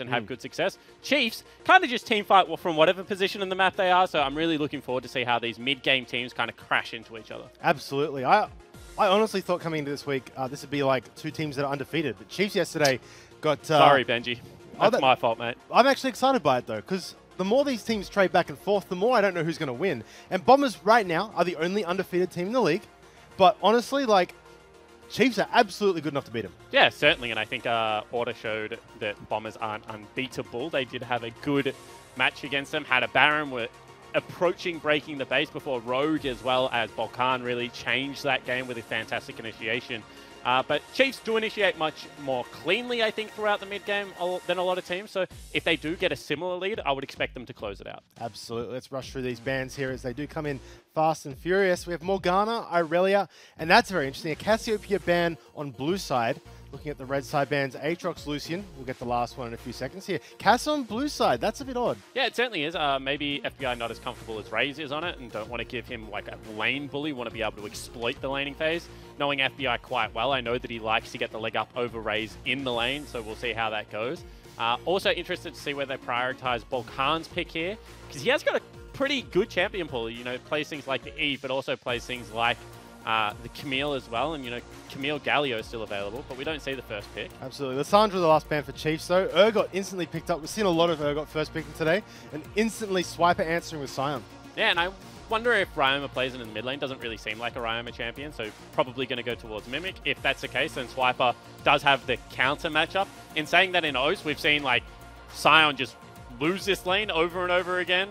and have good success. Chiefs kind of just team fight from whatever position in the map they are, so I'm really looking forward to see how these mid-game teams kind of crash into each other. Absolutely. I honestly thought coming into this week, this would be like two teams that are undefeated. But Chiefs yesterday got... Sorry, Benji. That's my fault, mate. I'm actually excited by it, though, because the more these teams trade back and forth, the more I don't know who's going to win. And Bombers right now are the only undefeated team in the league. But honestly, like, Chiefs are absolutely good enough to beat them. Yeah, certainly, and I think Order showed that Bombers aren't unbeatable. They did have a good match against them, had a Baron, were approaching breaking the base before Rogue as well as Volcan really changed that game with a fantastic initiation. But Chiefs do initiate much more cleanly, I think, throughout the mid-game than a lot of teams. So if they do get a similar lead, I would expect them to close it out. Absolutely. Let's rush through these bans here as they do come in fast and furious. We have Morgana, Irelia, and that's very interesting. A Cassiopeia ban on blue side. Looking at the red side bans, Aatrox, Lucian. We'll get the last one in a few seconds here. Cass on blue side. That's a bit odd. Yeah, it certainly is. Maybe FBI not as comfortable as Raze is on it and don't want to give him like a lane bully, want to be able to exploit the laning phase. Knowing FBI quite well, I know that he likes to get the leg up over Raze in the lane, so we'll see how that goes. Also interested to see where they prioritize Volcan's pick here, because he has got a pretty good champion pool. You know, plays things like the Eve, but also plays things like the Camille as well, and you know, Camille Galio is still available, but we don't see the first pick. Absolutely. Lissandra, the last ban for Chiefs, though. Urgot instantly picked up. We've seen a lot of Urgot first picking today, and instantly Swiper answering with Sion. Yeah, and I wonder if Ryoma plays in the mid lane. Doesn't really seem like a Ryoma champion, so probably going to go towards Mimic. If that's the case, then Swiper does have the counter matchup. In saying that, in O's, we've seen like Sion just lose this lane over and over again.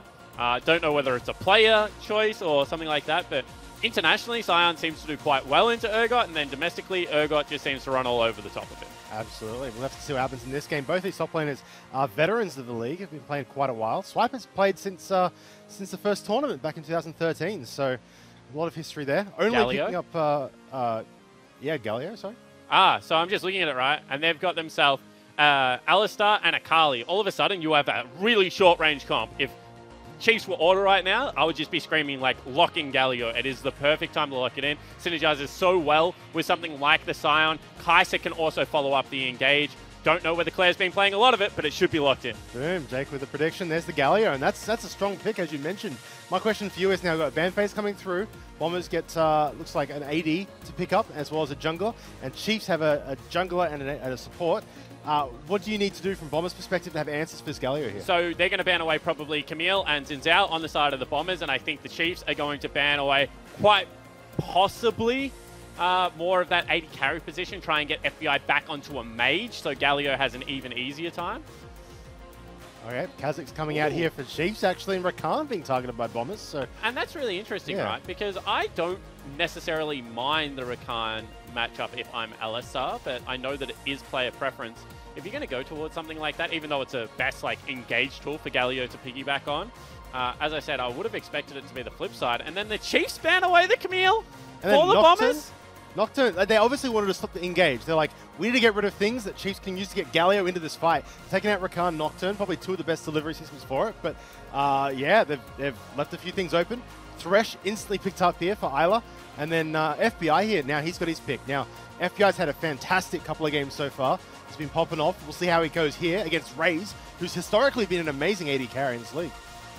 Don't know whether it's a player choice or something like that, but internationally, Sion seems to do quite well into Urgot, and then domestically, Urgot just seems to run all over the top of it. Absolutely. We'll have to see what happens in this game. Both these top laners are veterans of the league, have been playing quite a while. Swiper's played since the first tournament back in 2013, so a lot of history there. Only Galio? picking up, yeah, Galio, sorry. So I'm just looking at it, right, and they've got themselves Alistar and Akali. All of a sudden, you have a really short-range comp. If Chiefs were Order right now, I would just be screaming, like, lock in Galio. It is the perfect time to lock it in. Synergizes so well with something like the Sion. Kai'Sa can also follow up the engage. Don't know whether Claire's been playing a lot of it, but it should be locked in. Boom, Jake with the prediction. There's the Galio, and that's a strong pick, as you mentioned. My question for you is now we've got ban phase coming through. Bombers get, looks like an AD to pick up, as well as a jungler. And Chiefs have a jungler and a support. What do you need to do from Bombers' perspective to have answers for this Galio here? So they're going to ban away probably Camille and Xin Zhao on the side of the Bombers, and I think the Chiefs are going to ban away quite possibly more of that AD carry position, try and get FBI back onto a mage, so Galio has an even easier time. Okay, Kazak's coming out here for Chiefs, actually, and Rakan being targeted by Bombers. So, and that's really interesting, right? Because I don't necessarily mind the Rakan matchup if I'm LSR, but I know that it is player preference. If you're going to go towards something like that, even though it's a best like engage tool for Galio to piggyback on, as I said, I would have expected it to be the flip side. And then the Chiefs ban away the Camille for the Bombers. Nocturne, they obviously wanted to stop the engage. They're like, we need to get rid of things that Chiefs can use to get Galio into this fight. Taking out Rakan, Nocturne, probably two of the best delivery systems for it. But yeah, they've left a few things open. Thresh instantly picked up here for Isla. And then FBI here, now he's got his pick. Now, FBI's had a fantastic couple of games so far. It's been popping off. We'll see how he goes here against Raze, who's historically been an amazing AD carry in this league.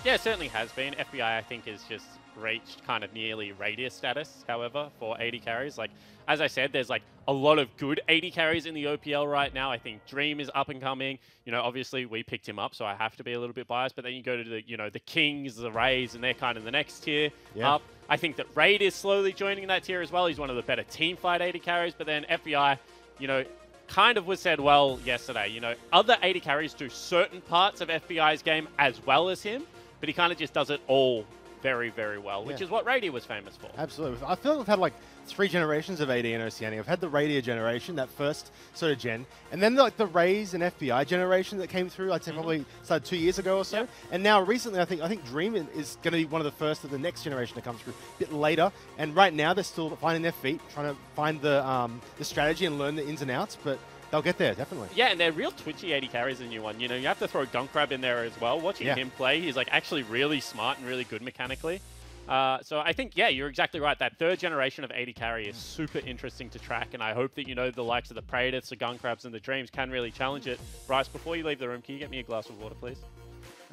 Yeah, it certainly has been. FBI, I think, is just reached kind of nearly Radius status, however, for AD carries. Like, as I said, there's like a lot of good AD carries in the OPL right now. I think Dream is up and coming. You know, obviously we picked him up, so I have to be a little bit biased, but then you go to the, you know, the Kings, the Rays, and they're kind of the next tier up. I think that Raid is slowly joining that tier as well. He's one of the better team fight AD carries, but then FBI, you know, kind of was said well yesterday. You know, other AD carries do certain parts of FBI's game as well as him, but he kind of just does it all very, very well, which is what Radier was famous for. Absolutely. I feel like we've had like 3 generations of AD and Oceania. I've had the Radier generation, that first sort of gen, and then like the Rays and FBI generation that came through, I'd say probably started 2 years ago or so. And now recently, I think Dream is going to be one of the first of the next generation to come through a bit later. And right now, they're still finding their feet, trying to find the strategy and learn the ins and outs, but they'll get there, definitely. Yeah, and they're real twitchy AD carries, the new one. You know, you have to throw Gunkrab in there as well. Watching him play, he's like actually really smart and really good mechanically. So I think, yeah, you're exactly right. That third generation of 80 carry is super interesting to track, and I hope that, you know, the likes of the Praedyths, the Gun Crabs, and the Dreams can really challenge it. Bryce, before you leave the room, can you get me a glass of water, please?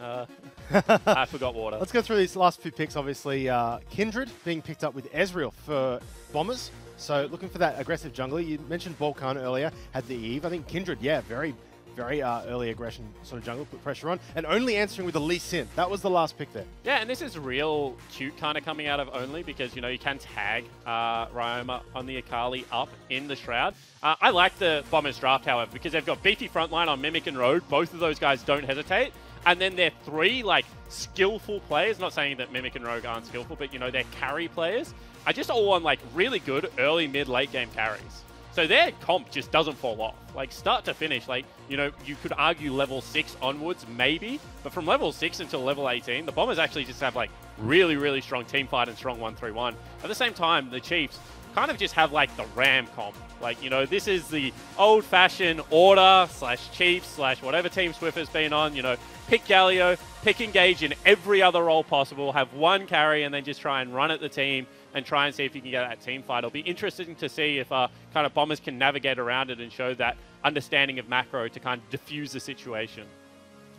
I forgot water. Let's go through these last few picks. Obviously, Kindred being picked up with Ezreal for Bombers. So looking for that aggressive jungler. You mentioned Volcan earlier, had the Eve. I think Kindred, yeah, very early aggression sort of jungle, put pressure on, and only answering with the Lee Sin. That was the last pick there. Yeah, and this is real cute kind of coming out of Only because, you know, you can tag Ryoma on the Akali up in the Shroud. I like the Bombers draft, however, because they've got beefy frontline on Mimic and Rogue. Both of those guys don't hesitate. And then they're three, like, skillful players. Not saying that Mimic and Rogue aren't skillful, but, you know, they're carry players. I just all on, like, really good early, mid, late game carries. So their comp just doesn't fall off. Like, start to finish, like, you know, you could argue level 6 onwards, maybe. But from level 6 until level 18, the Bombers actually just have, like, really, really strong team fight and strong 1-3-1. At the same time, the Chiefs kind of just have, like, the Ram comp. Like, you know, this is the old-fashioned order / Chiefs / whatever Team Swiffer's been on, you know, pick Galio, pick Engage in every other role possible, have one carry, and then just try and run at the team and try and see if you can get that team fight. It'll be interesting to see if kind of Bombers can navigate around it and show that understanding of macro to kind of diffuse the situation.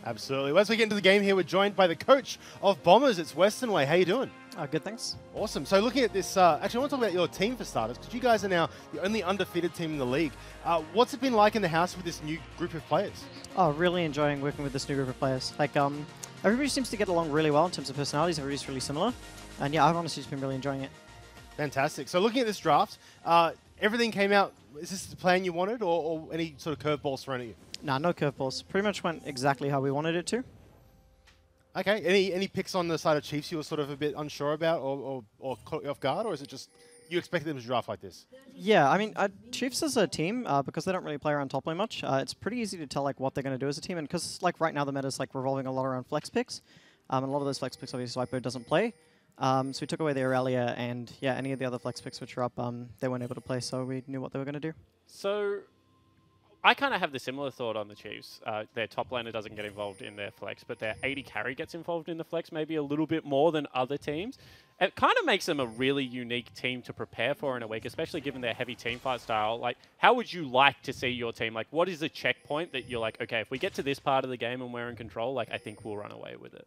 Absolutely. As we get into the game here, we're joined by the coach of Bombers. It's Western Way. How you doing? Good, thanks. Awesome. So looking at this, actually I want to talk about your team for starters, because you guys are now the only undefeated team in the league. What's it been like in the house with this new group of players? Oh, really enjoying working with this new group of players. Like, everybody seems to get along really well in terms of personalities. Everybody's really similar. And yeah, I've honestly just been really enjoying it. Fantastic. So looking at this draft, everything came out. Is this the plan you wanted, or any sort of curveballs thrown at you? Nah, no curveballs. Pretty much went exactly how we wanted it to. Okay. Any picks on the side of Chiefs you were sort of a bit unsure about, or caught you off guard, or is it just you expected them to draft like this? Yeah, I mean, Chiefs as a team, because they don't really play around top lane much, it's pretty easy to tell like what they're going to do as a team, and because like right now the meta is like revolving a lot around flex picks, and a lot of those flex picks obviously Swiper doesn't play. So we took away the Aurelia, and yeah, any of the other flex picks which are up, they weren't able to play, so we knew what they were going to do. So I kind of have the similar thought on the Chiefs. Their top laner doesn't get involved in their flex, but their 80 carry gets involved in the flex maybe a little bit more than other teams. It kind of makes them a really unique team to prepare for in a week, especially given their heavy team fight style. Like, how would you like to see your team? Like, what is the checkpoint that you're like, okay, if we get to this part of the game and we're in control, like, I think we'll run away with it?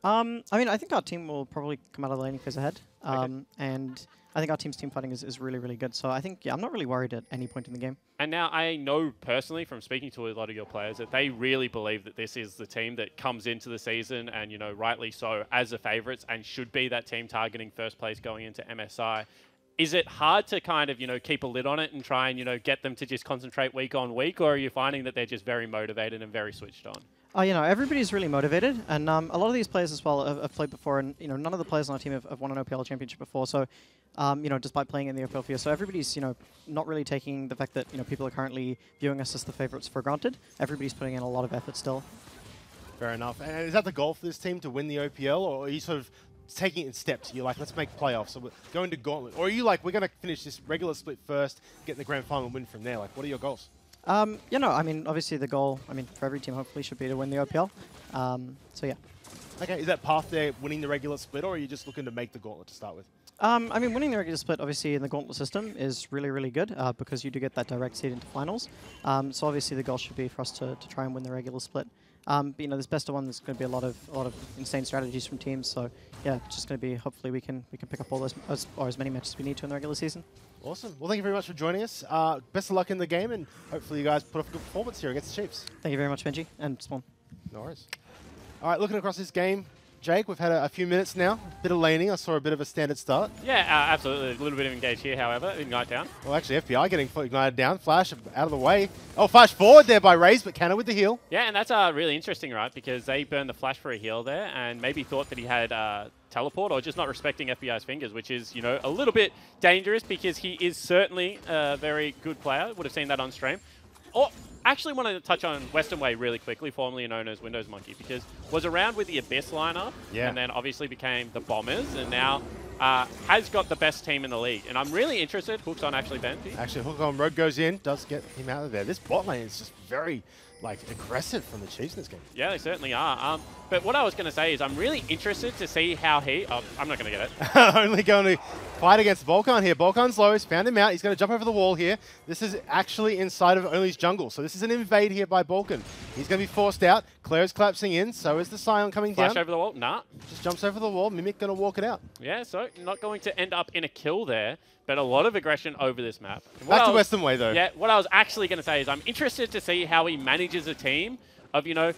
I mean, I think our team will probably come out of the laning phase ahead. Okay. And I think our team's team fighting is really, really good. So I think, yeah, I'm not really worried at any point in the game. And now I know personally from speaking to a lot of your players that they really believe that this is the team that comes into the season and, you know, rightly so, as the favourites and should be that team targeting first place going into MSI. Is it hard to kind of, you know, keep a lid on it and try and, you know, get them to just concentrate week on week, or are you finding that they're just very motivated and very switched on? You know, everybody's really motivated, and a lot of these players as well have played before, and you know, none of the players on our team have won an OPL championship before. So, you know, despite playing in the OPL field, so everybody's, you know, not really taking the fact that, you know, people are currently viewing us as the favorites for granted. Everybody's putting in a lot of effort still. Fair enough. And is that the goal for this team, to win the OPL, or are you sort of taking it in steps? You're like, let's make playoffs, so we're going to Gauntlet, or are you like, we're going to finish this regular split first, get in the grand final and win from there? Like, what are your goals? You know, I mean, obviously the goal, I mean, for every team hopefully should be to win the OPL. So yeah. Okay, is that path there winning the regular split, or are you just looking to make the Gauntlet to start with? I mean, winning the regular split, obviously, in the Gauntlet system is really, really good because you do get that direct seed into finals. So obviously the goal should be for us to try and win the regular split. But, you know, this best of one, there's going to be a lot of insane strategies from teams. So yeah, it's just going to be, hopefully we can pick up all those as many matches as we need to in the regular season. Awesome. Well, thank you very much for joining us. Best of luck in the game, and hopefully you guys put off a good performance here against the Chiefs. Thank you very much, Benji, and Spawn. No worries. All right, looking across this game, Jake, we've had a few minutes now. Bit of laning. I saw a bit of a standard start. Yeah, absolutely. A little bit of engage here, however. Ignite down. Well, actually, FBI getting ignited down. Flash out of the way. Oh, flash forward there by Raze, but Canna with the heal. Yeah, and that's really interesting, right? Because they burned the flash for a heal there and maybe thought that he had teleport, or just not respecting FBI's fingers, which is, you know, a little bit dangerous because he is certainly a very good player. Would have seen that on stream. Oh, actually wanted to touch on Western Way really quickly, formerly known as Windows Monkey, because was around with the Abyss lineup, and then obviously became the Bombers, and now has got the best team in the league. And I'm really interested. Hook's on actually Benji. Actually, Hook on Road goes in, does get him out of there. This bot lane is just very like aggressive from the Chiefs in this game. Yeah, they certainly are. But what I was going to say is I'm really interested to see how he... Oh, I'm not going to get it. Only going to fight against Volkan here. Volkan's low. He's found him out. He's going to jump over the wall here. This is actually inside of Only's jungle. So this is an invade here by Volkan. He's going to be forced out. Claire's collapsing in. So is the Scion coming Flash down. over the wall? Nah. Just jumps over the wall. Mimic going to walk it out. Yeah, so not going to end up in a kill there, but a lot of aggression over this map. Back to Western Way, though. Yeah, what I was actually going to say is I'm interested to see how he manages a team of, you know,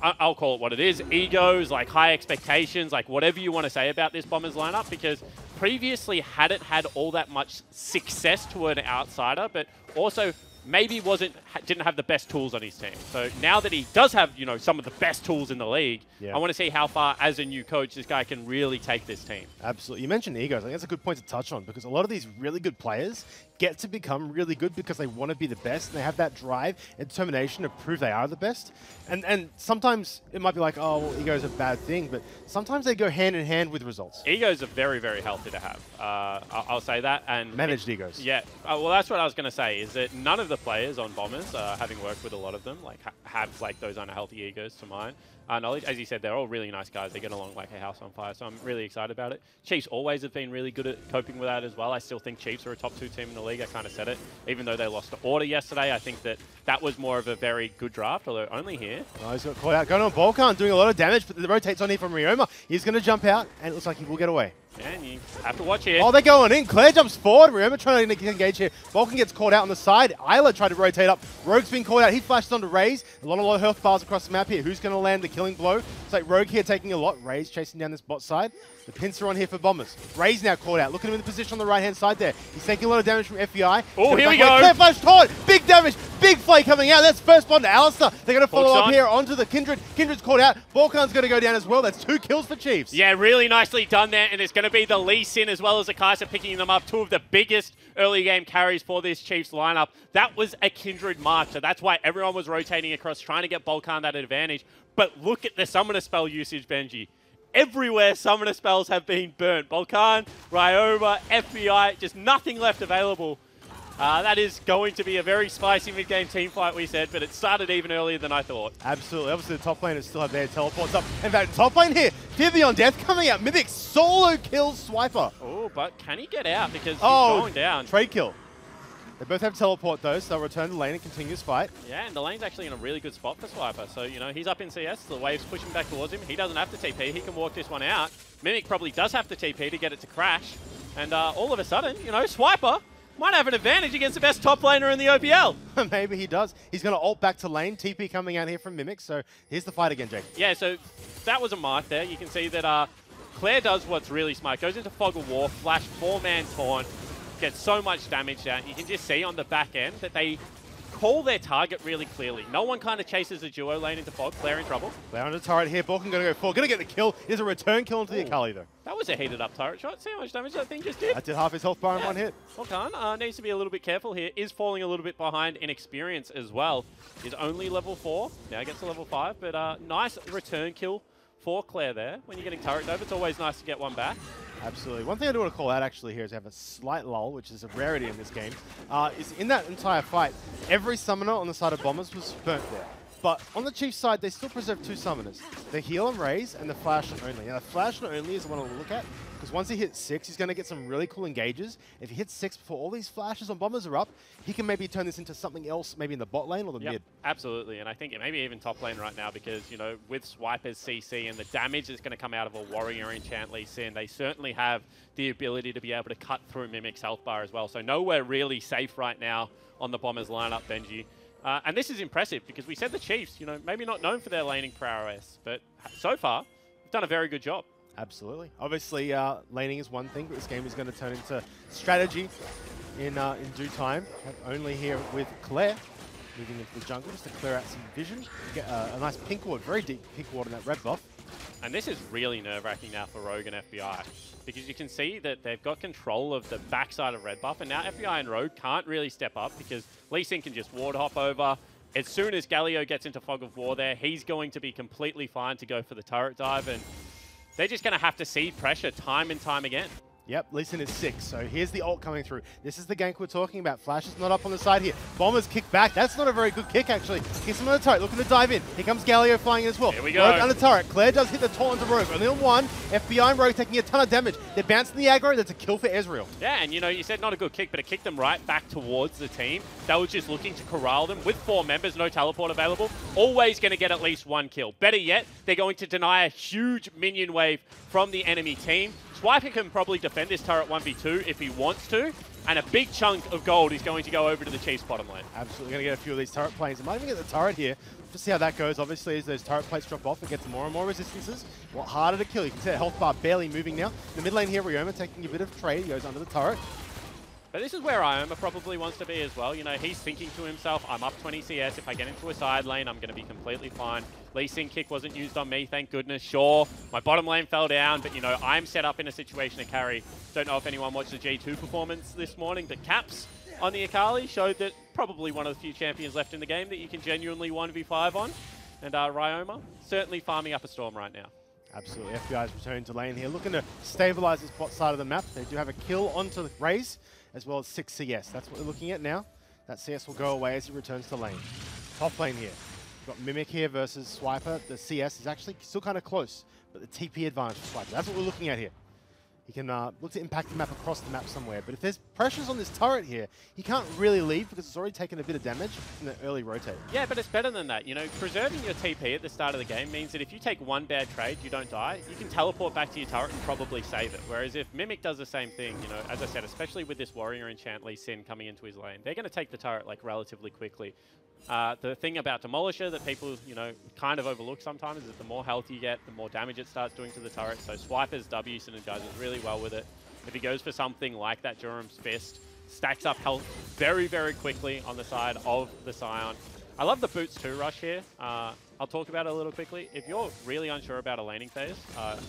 I'll call it what it is, egos, like high expectations, like whatever you want to say about this Bombers lineup, because previously hadn't had all that much success to an outsider, but also maybe didn't have the best tools on his team. So now that he does have, you know, some of the best tools in the league, I want to see how far, as a new coach, this guy can really take this team. Absolutely. You mentioned egos. I think that's a good point to touch on, because a lot of these really good players get to become really good because they want to be the best, and they have that drive and determination to prove they are the best. And sometimes it might be like, oh, well, ego is a bad thing, but sometimes they go hand in hand with results. Egos are very, very healthy to have. I'll say that. And managed egos. Yeah. Well, that's what I was going to say, is that none of the players on Bombers, having worked with a lot of them, like have like those unhealthy egos to mine. Knowledge, as you said, they're all really nice guys. They get along like a house on fire, so I'm really excited about it. Chiefs always have been really good at coping with that as well. I still think Chiefs are a top 2 team in the league. I kind of said it. Even though they lost to Order yesterday, I think that was more of a very good draft, although only here. Oh, he's got caught out. Going on Volkan, doing a lot of damage, but the rotates on here from Ryoma. He's going to jump out, and it looks like he will get away. Yeah, and you have to watch here. Oh, they're going in. Claire jumps forward. Ryoma trying to engage here. Volkan gets caught out on the side. Isla tried to rotate up. Rogue's been caught out. He flashes onto Raze. A lot of low health bars across the map here. Who's going to land the killing blow? It's like Rogue here taking a lot. Raze chasing down this bot side. The pincer on here for Bombers. Raze now caught out. Look at him in the position on the right-hand side there. He's taking a lot of damage from FBI. Oh, here we go. Claire flash caught. Big damage. Big flay coming out. That's first one to Alistair. They're going to follow up here onto the Kindred. Kindred's caught out. Volkan's going to go down as well. That's 2 kills for Chiefs. Yeah, really nicely done there. And it's going to be the Lee Sin as well as the Kaiser picking them up. 2 of the biggest early game carries for this Chiefs lineup. That was a Kindred mark. So that's why everyone was rotating across, trying to get Volkan that advantage. But look at the Summoner spell usage, Benji. Everywhere Summoner spells have been burnt. Volkan, Ryoma, FBI, just nothing left available. That is going to be a very spicy mid-game team fight, we said, but it started even earlier than I thought. Absolutely. Obviously, the top laners still have their teleports up. In fact, top lane here, Fear Beyond Death coming out. Mimic solo kills Swiper. Oh, but can he get out? Because he's going down. Trade kill. They both have teleport, though, so they'll return to lane and continue this fight. Yeah, and the lane's actually in a really good spot for Swiper. So, you know, he's up in CS. The wave's pushing back towards him. He doesn't have to TP. He can walk this one out. Mimic probably does have to TP to get it to crash. And all of a sudden, you know, Swiper might have an advantage against the best top laner in the OPL. Maybe he does. He's going to ult back to lane. TP coming out here from Mimic. So here's the fight again, Jake. Yeah, so that was a mark there. You can see that Claire does what's really smart. Goes into Fog of War, flash 4-man taunt, gets so much damage down. You can just see on the back end that they call their target really clearly. No one kind of chases a duo lane into Fog. Claire in trouble. Claire on the turret here. Balkan going to go forward. Going to get the kill. There's a return kill into the Akali, though. That was a heated up turret shot. See how much damage that thing just did? That did half his health bar in one hit. Volkan needs to be a little bit careful here. Is falling a little bit behind in experience as well. Is only level 4. Now gets to level 5. But nice return kill for Claire there. When you're getting turret over, it's always nice to get one back. Absolutely. One thing I do want to call out actually here is have a slight lull, which is a rarity in this game, is in that entire fight, every summoner on the side of Bombers was burnt there. But on the Chiefs side, they still preserve 2 summoners. The heal and raise and the flash and only. Now the flash and only is the one to look at, because once he hits 6, he's going to get some really cool engages. If he hits 6 before all these flashes on Bombers are up, he can maybe turn this into something else, maybe in the bot lane or the mid. Absolutely, and I think maybe even top lane right now, because, you know, with Swiper's CC and the damage that's going to come out of a Warrior enchant Lee Sin, they certainly have the ability to be able to cut through Mimic's health bar as well. So nowhere really safe right now on the Bombers lineup, Benji. And this is impressive because we said the Chiefs, you know, maybe not known for their laning prowess, but so far, they've done a very good job. Absolutely. Obviously, laning is one thing, but this game is going to turn into strategy in due time. Only here with Claire, moving into the jungle just to clear out some vision. Get a nice pink ward, very deep pink ward in that red buff. And this is really nerve-wracking now for Rogue and FBI, because you can see that they've got control of the backside of red buff, and now FBI and Rogue can't really step up because Lee Sin can just ward hop over. As soon as Galio gets into Fog of War there, he's going to be completely fine to go for the turret dive, and they're just going to have to see pressure time and time again. Yep, Lee Sin is 6, so here's the ult coming through. This is the gank we're talking about. Flash is not up on the side here. Bomber's kick back. That's not a very good kick, actually. Hits him on the turret, looking to dive in. Here comes Galio flying in as well. Here we go. Rogue under turret. Claire does hit the taunt onto Rogue. Only on one. FBI and Rogue taking a ton of damage. They're bouncing the aggro. That's a kill for Ezreal. Yeah, and you know, you said not a good kick, but it kicked them right back towards the team. They were just looking to corral them with 4 members, no teleport available. Always going to get at least 1 kill. Better yet, they're going to deny a huge minion wave from the enemy team. Swiper can probably defend this turret 1v2 if he wants to, and a big chunk of gold is going to go over to the Chiefs bottom lane. Absolutely going to get a few of these turret planes. They might even get the turret here. Just see how that goes. Obviously, as those turret plates drop off, it gets more and more resistances. A lot harder to kill. You can see the health bar barely moving now. In the mid lane here, Ryoma taking a bit of trade. He goes under the turret. But this is where Ioma probably wants to be as well. You know, he's thinking to himself, I'm up 20 CS. If I get into a side lane, I'm going to be completely fine. Lee Sin kick wasn't used on me, thank goodness. Sure, my bottom lane fell down, but, you know, I'm set up in a situation to carry. Don't know if anyone watched the G2 performance this morning, but Caps on the Akali showed that probably one of the few champions left in the game that you can genuinely 1v5 on. And Ryoma certainly farming up a storm right now. Absolutely. FBI's returning to lane here, looking to stabilize this bot side of the map. They do have a kill onto the Raze, as well as 6 CS. That's what we're looking at now. That CS will go away as he returns to lane. Top lane here. We've got Mimic here versus Swiper. The CS is actually still kind of close, but the TP advantage for Swiper. That's what we're looking at here. He can look to impact the map across the map somewhere. But if there's pressures on this turret here, he can't really leave because it's already taken a bit of damage from the early rotate. Yeah, but it's better than that. You know, preserving your TP at the start of the game means that if you take one bad trade, you don't die. You can teleport back to your turret and probably save it. Whereas if Mimic does the same thing, you know, as I said, especially with this Warrior enchant Lee Sin coming into his lane, they're going to take the turret like relatively quickly. The thing about Demolisher that people, you know, kind of overlook sometimes is that the more health you get, the more damage it starts doing to the turret. So Swiper's W synergizes really well with it. If he goes for something like that Durham's Fist, stacks up health very, very quickly on the side of the Scion. I love the Boots 2 rush here. I'll talk about it a little quickly. If you're really unsure about a laning phase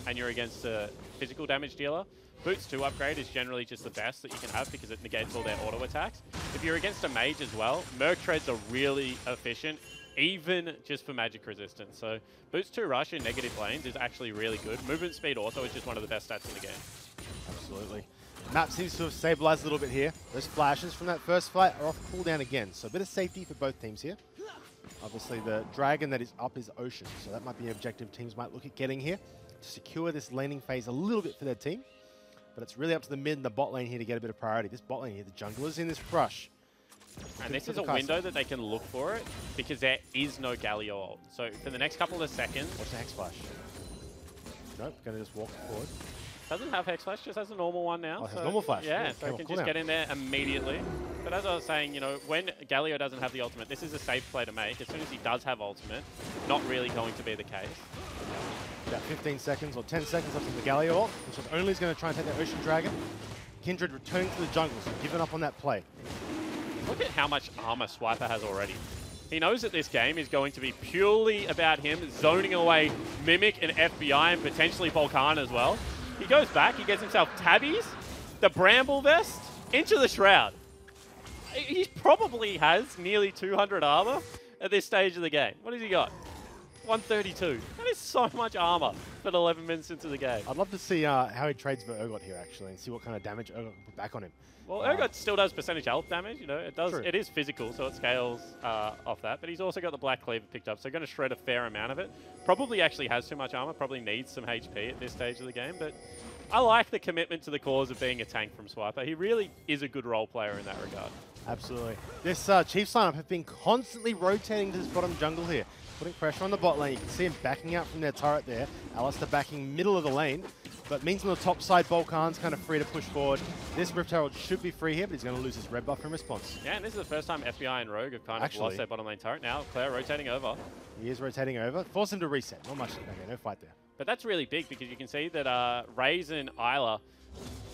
and you're against a physical damage dealer, Boots 2 upgrade is generally just the best that you can have because it negates all their auto attacks. If you're against a mage as well, Merc Treads are really efficient, even just for magic resistance. So Boots 2 rush in negative lanes is actually really good. Movement speed also is just one of the best stats in the game. Absolutely. Map seems to have stabilized a little bit here. Those flashes from that first fight are off cooldown again, so a bit of safety for both teams here. Obviously the dragon that is up is Ocean, so that might be an objective teams might look at getting here to secure this laning phase a little bit for their team. But it's really up to the mid and the bot lane here to get a bit of priority. This bot lane here, the junglers in this rush. And this is a window that they can look for it because there is no Galio ult. So for the next couple of seconds... Watch the Hex Flash. Nope, going to just walk forward. Doesn't have Hex Flash, just has a normal one now. Oh, it has normal flash. Yeah, so he can just get in there immediately. But as I was saying, you know, when Galio doesn't have the ultimate, this is a safe play to make. As soon as he does have ultimate, not really going to be the case. About 15 seconds or 10 seconds left of the Galio ult, which is only going to try and take the Ocean Dragon. Kindred returning to the jungle, so giving up on that play. Look at how much armor Swiper has already. He knows that this game is going to be purely about him zoning away Mimic and FBI and potentially Volcan as well. He goes back, he gets himself tabbies, the Bramble Vest, into the Shroud. He probably has nearly 200 armor at this stage of the game. What has he got? 132. That is so much armor for 11 minutes into the game. I'd love to see how he trades for Urgot here, actually, and see what kind of damage Urgot can put back on him. Well, Urgot still does percentage health damage, you know, it does. True. It is physical, so it scales off that, but he's also got the Black Cleaver picked up, so going to shred a fair amount of it. Probably actually has too much armor, probably needs some HP at this stage of the game, but I like the commitment to the cause of being a tank from Swiper. He really is a good role player in that regard. Absolutely. This Chiefs lineup have been constantly rotating to this bottom jungle here, putting pressure on the bot lane. You can see him backing out from their turret there. Alistair backing middle of the lane, but means on the top side, Volcan's kind of free to push forward. This Rift Herald should be free here, but he's going to lose his red buff in response. Yeah, and this is the first time FBI and Rogue have kind of lost their bottom lane turret. Now, Claire rotating over. He is rotating over. Force him to reset. Not much. Okay, no fight there. But that's really big because you can see that Raze and Isla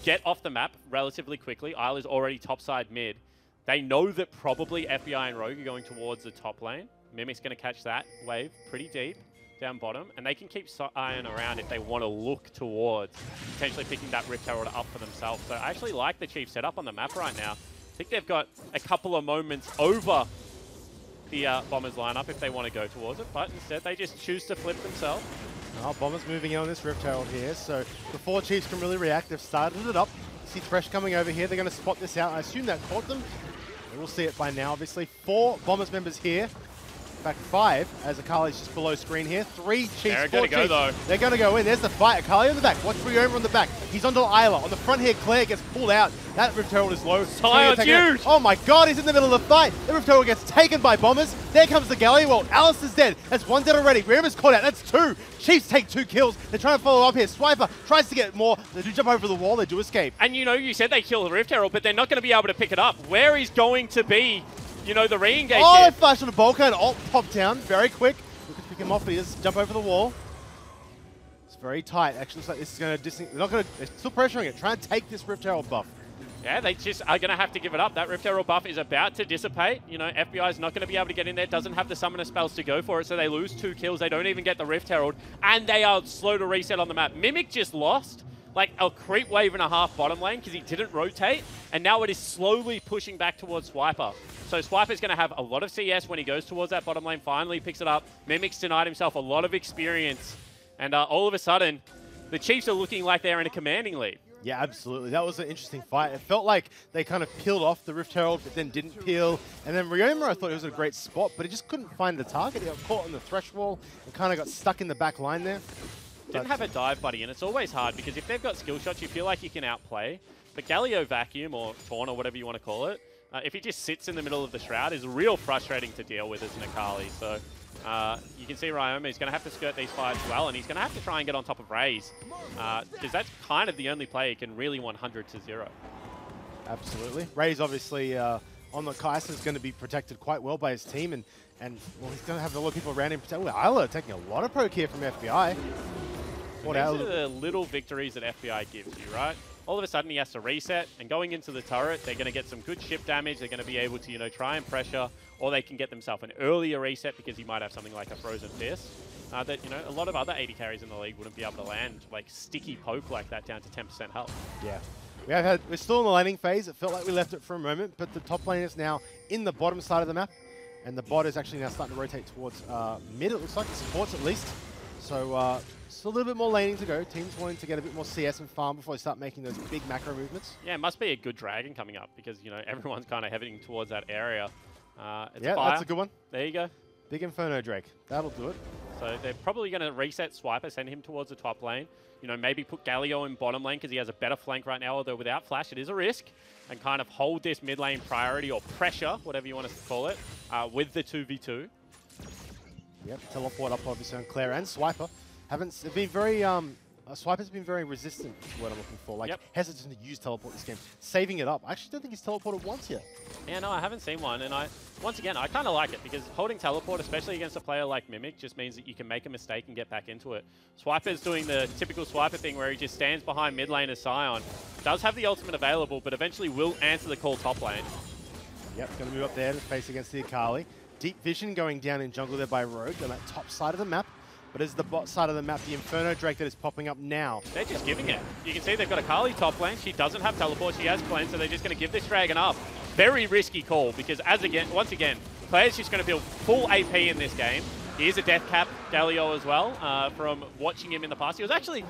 get off the map relatively quickly. Isla's already topside mid. They know that probably FBI and Rogue are going towards the top lane. Mimic's going to catch that wave pretty deep down bottom, and they can keep Iron around if they want to look towards potentially picking that Rift Herald up for themselves. So I actually like the Chief setup on the map right now. I think they've got a couple of moments over the Bombers lineup if they want to go towards it, but instead they just choose to flip themselves. Oh, Bomber's moving in on this Rift Herald here, so before Chiefs can really react, they've started it up. See Thresh coming over here, they're going to spot this out. I assume that caught them. We'll see it by now, obviously. 4 Bombers members here. In fact, 5, as Akali's just below screen here. 3 Chiefs, They're 4 going to go, Chiefs. though. They're going to go in. There's the fight. Akali on the back. Watch Ryoma on the back. He's onto Isla. On the front here, Claire gets pulled out. That Rift Herald is low. Sion's huge! Oh my god, he's in the middle of the fight. The Rift Herald gets taken by Bombers. There comes the Galio. Well, Alice is dead. That's 1 dead already. Ryoma's caught out. That's 2. Chiefs take 2 kills. They're trying to follow up here. Swiper tries to get more. They do jump over the wall. They do escape. And you know, you said they kill the Rift Herald, but they're not going to be able to pick it up. Where is going to be, you know, the re-engage? Oh, there? they flash on the Volca and ult pop down very quick. Look to pick him off, but he does jump over the wall. It's very tight. Actually, looks like this is going to they're not going to. They're still pressuring it. Trying to take this Rift Herald buff. Yeah, they just are going to have to give it up. That Rift Herald buff is about to dissipate. You know, FBI is not going to be able to get in there. Doesn't have the summoner spells to go for it, so they lose 2 kills. They don't even get the Rift Herald, and they are slow to reset on the map. Mimic just lost like a creep wave and a half bottom lane because he didn't rotate, and now it is slowly pushing back towards Swiper. So Swiper's going to have a lot of CS when he goes towards that bottom lane, finally picks it up. Mimic's denied himself a lot of experience, and all of a sudden, the Chiefs are looking like they're in a commanding lead. Yeah, absolutely. That was an interesting fight. It felt like they kind of peeled off the Rift Herald, but then didn't peel. And then Ryoma, I thought he was in a great spot, but he just couldn't find the target. He got caught on the thresh wall and kind of got stuck in the back line there. Didn't have a dive buddy, and it's always hard because if they've got skill shots, you feel like you can outplay. But Galio Vacuum, or Taunt, or whatever you want to call it, if he just sits in the middle of the Shroud, is real frustrating to deal with as an Akali. So you can see Ryoma is going to have to skirt these fights well, and he's going to have to try and get on top of Raze, because that's kind of the only player who can really 100 to 0. Absolutely. Raze obviously on the Kai'Sa is going to be protected quite well by his team, and well, he's going to have a lot of people around him protect. Well, Isla taking a lot of poke here from FBI. These are the little victories that FBI gives you, right? All of a sudden he has to reset, and going into the turret, they're going to get some good ship damage. They're going to be able to, you know, try and pressure, or they can get themselves an earlier reset because he might have something like a Frozen Fist. That, you know, a lot of other 80 carries in the league wouldn't be able to land like sticky poke like that down to 10% health. Yeah. We're still in the laning phase. It felt like we left it for a moment, but the top lane is now in the bottom side of the map, and the bot is actually now starting to rotate towards mid, it looks like, supports at least. So still a little bit more laning to go. Teams wanting to get a bit more CS and farm before they start making those big macro movements. Yeah, it must be a good dragon coming up because, you know, everyone's kind of heading towards that area. Yeah, fire. that's a good one. There you go. Big Inferno Drake. That'll do it. So they're probably going to reset Swiper, send him towards the top lane. You know, maybe put Galio in bottom lane because he has a better flank right now, although without flash it is a risk. And kind of hold this mid lane priority or pressure, whatever you want to call it, with the 2v2. Yep, teleport up obviously on Claire and Swiper. They've been very, Swiper's been very resistant to what I'm looking for. Like, hesitant to use teleport this game. Saving it up. I actually don't think he's teleported once yet. Yeah, no, I haven't seen one. And once again, I kind of like it because holding teleport, especially against a player like Mimic, just means that you can make a mistake and get back into it. Swiper's doing the typical Swiper thing where he just stands behind mid lane as Sion. Does have the ultimate available, but eventually will answer the call top lane. Yep, going to move up there to face against the Akali. Deep Vision going down in jungle there by Rogue on that top side of the map. But as the bot side of the map, the Inferno Drake that is popping up now. They're just giving it. You can see they've got Akali top lane. She doesn't have teleport. She has cleanse, so they're just going to give this dragon up. Very risky call because, once again, Claire's just going to build full AP in this game. He is a death cap Galio as well. From watching him in the past, he was actually,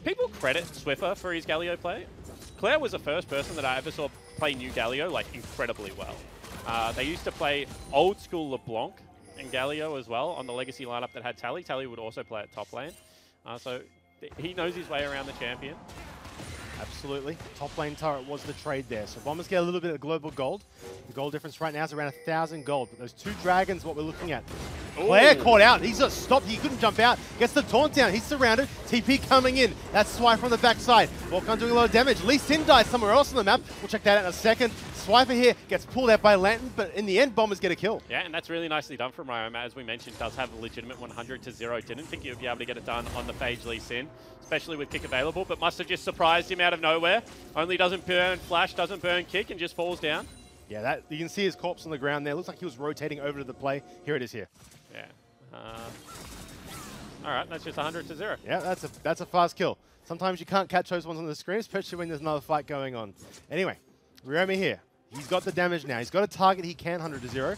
people credit Swiffer for his Galio play. Claire was the first person that I ever saw play new Galio like incredibly well. They used to play old school LeBlanc and Galio as well on the legacy lineup that had Tally. Tally would also play at top lane. So he knows his way around the champion. Absolutely. Top lane turret was the trade there. So Bombers get a little bit of global gold. The gold difference right now is around 1,000 gold. But those 2 dragons, what we're looking at. Claire caught out. He's just stopped. He couldn't jump out. Gets the taunt down. He's surrounded. TP coming in. That's Swipe from the backside. Volkan doing a lot of damage. Lee Sin dies somewhere else on the map. We'll check that out in a second. Swiper here gets pulled out by Lantern, but in the end, Bombers get a kill. Yeah, and that's really nicely done from Ryoma. As we mentioned, does have a legitimate 100 to 0. Didn't think he would be able to get it done on the Phage Lee Sin, especially with kick available, but must have just surprised him out of nowhere. Only doesn't burn flash, doesn't burn kick, and just falls down. Yeah, that you can see his corpse on the ground there. Looks like he was rotating over to the play. Here it is here. Yeah. All right, that's just 100 to 0. Yeah, that's a fast kill. Sometimes you can't catch those ones on the screen, especially when there's another fight going on. Anyway, Ryoma here. He's got the damage now. He's got a target he can 100 to 0.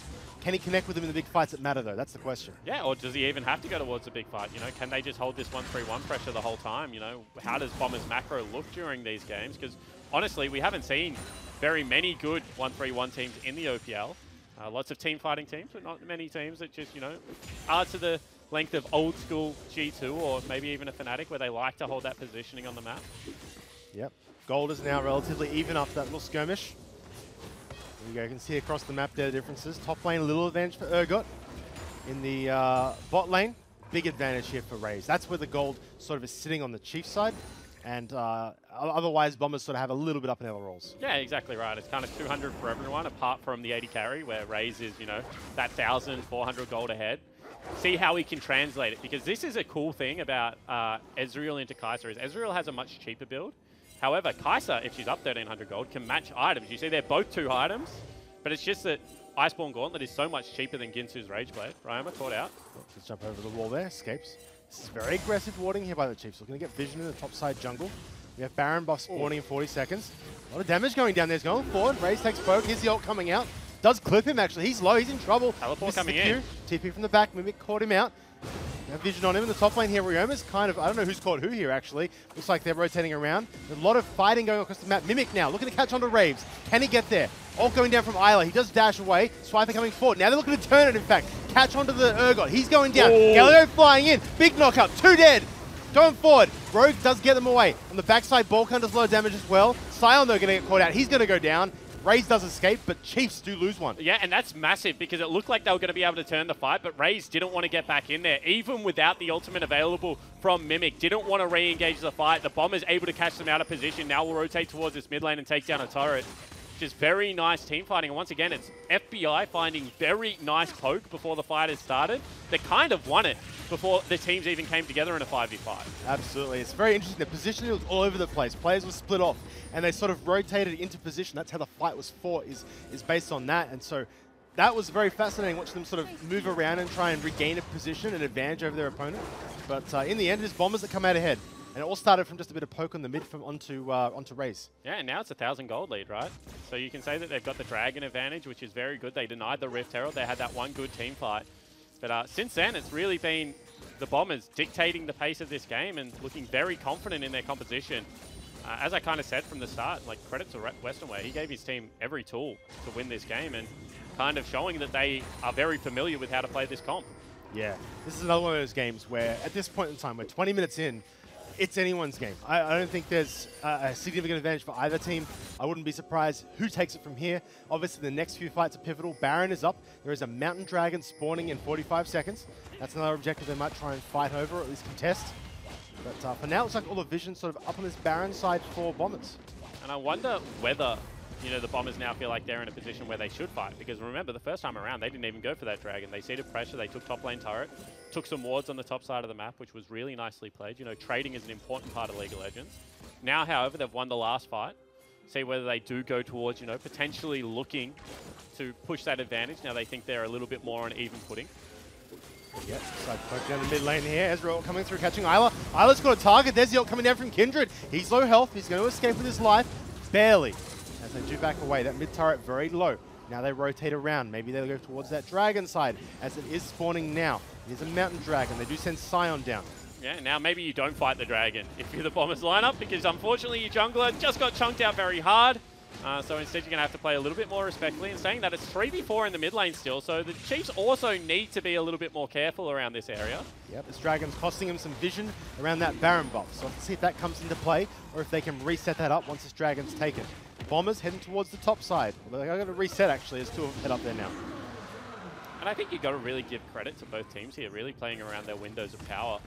Can he connect with them in the big fights that matter, though? That's the question. Yeah, or does he even have to go towards the big fight? You know, can they just hold this 1-3-1 pressure the whole time? You know, how does Bombers macro look during these games? Because honestly, we haven't seen very many good 1-3-1 teams in the OPL. Lots of team fighting teams, but not many teams that just, you know, are to the length of old school G2 or maybe even a Fnatic where they like to hold that positioning on the map. Yep. Gold is now relatively even after that little skirmish. There you go. You can see across the map there the differences. Top lane, a little advantage for Urgot. In the bot lane, big advantage here for Raze. That's where the gold sort of is sitting on the Chief side. And otherwise, Bombers sort of have a little bit up in their rolls. Yeah, exactly right. It's kind of 200 for everyone, apart from the 80 carry, where Raze is, you know, that 1,400 gold ahead. See how he can translate it, because this is a cool thing about Ezreal into Kai'Sa, is Ezreal has a much cheaper build. However, Kai'Sa, if she's up 1,300 gold, can match items. You see they're both 2 items, but it's just that Iceborne Gauntlet is so much cheaper than Ginsu's Rageblade. Ryoma caught out. Just jump over the wall there, escapes. This is very aggressive warding here by the Chiefs. Looking to get vision in the top side jungle. We have Baron buff spawning in 40 seconds. A lot of damage going down there. He's going forward. Raze takes poke. Here's the ult coming out. Does clip him, actually. He's low. He's in trouble. Teleport coming in. TP from the back. Mimic caught him out. We have vision on him in the top lane here. Ryoma's kind of, I don't know who's caught who here, actually. Looks like they're rotating around. There's a lot of fighting going across the map. Mimic now looking to catch onto Raves. Can he get there? Ult going down from Isla. He does dash away. Swiper coming forward. Now they're looking to turn it, in fact. Catch onto the Urgot. He's going down. Ooh. Galileo flying in. Big knockup. 2 dead. Going forward. Rogue does get them away. On the backside, Balkan does a lot of damage as well. Sion, though, going to get caught out. He's going to go down. Raze does escape, but Chiefs do lose one. Yeah, and that's massive because it looked like they were going to be able to turn the fight, but Raze didn't want to get back in there. Even without the ultimate available from Mimic, didn't want to re-engage the fight. The Bomber's able to catch them out of position. Now we'll rotate towards this mid lane and take down a turret. Just very nice team fighting. And once again, it's FBI finding very nice poke before the fight has started. They kind of won it before the teams even came together in a 5v5. Absolutely. It's very interesting. The positioning was all over the place. Players were split off, and they sort of rotated into position. That's how the fight was fought, is based on that. And so that was very fascinating, watching them sort of move around and try and regain a position and advantage over their opponent. But in the end, it's Bombers that come out ahead. And it all started from just a bit of poke on the mid from onto Raze. Yeah, and now it's a 1,000 gold lead, right? So you can say that they've got the Dragon advantage, which is very good. They denied the Rift Herald. They had that one good team fight. But since then, it's really been the Bombers dictating the pace of this game and looking very confident in their composition. As I kind of said from the start, like, credit to Westernware. He gave his team every tool to win this game and kind of showing that they are very familiar with how to play this comp. Yeah, this is another one of those games where at this point in time, we're 20 minutes in, it's anyone's game. I don't think there's a significant advantage for either team. I wouldn't be surprised who takes it from here. Obviously, the next few fights are pivotal. Baron is up. There is a Mountain Dragon spawning in 45 seconds. That's another objective they might try and fight over, or at least contest. But for now, it looks like all the vision sort of up on this Baron side for Bombers. And I wonder whether, you know, the Bombers now feel like they're in a position where they should fight. Because remember, the first time around, they didn't even go for that Dragon. They seeded pressure, they took top lane turret, took some wards on the top side of the map, which was really nicely played. You know, trading is an important part of League of Legends. Now, however, they've won the last fight. See whether they do go towards, you know, potentially looking to push that advantage. Now they think they're a little bit more on even footing. Yep, side poke down the mid lane here. Ezreal coming through, catching Isla. Isla's got a target. There's the ult coming down from Kindred. He's low health. He's going to escape with his life. Barely. As they do back away. That mid turret very low. Now they rotate around. Maybe they'll go towards that dragon side, as it is spawning now. It is a mountain dragon. They do send Sion down. Yeah, now maybe you don't fight the dragon if you're the Bombers lineup, because unfortunately your jungler just got chunked out very hard. So instead you're going to have to play a little bit more respectfully, and saying that it's 3v4 in the mid lane still, so the Chiefs also need to be a little bit more careful around this area. Yep, this dragon's costing him some vision around that Baron buff, so let's see if that comes into play, or if they can reset that up once this dragon's taken. Bombers heading towards the top side. Well, they're going to reset actually, as two of them head up there now. And I think you've got to really give credit to both teams here, really playing around their windows of power.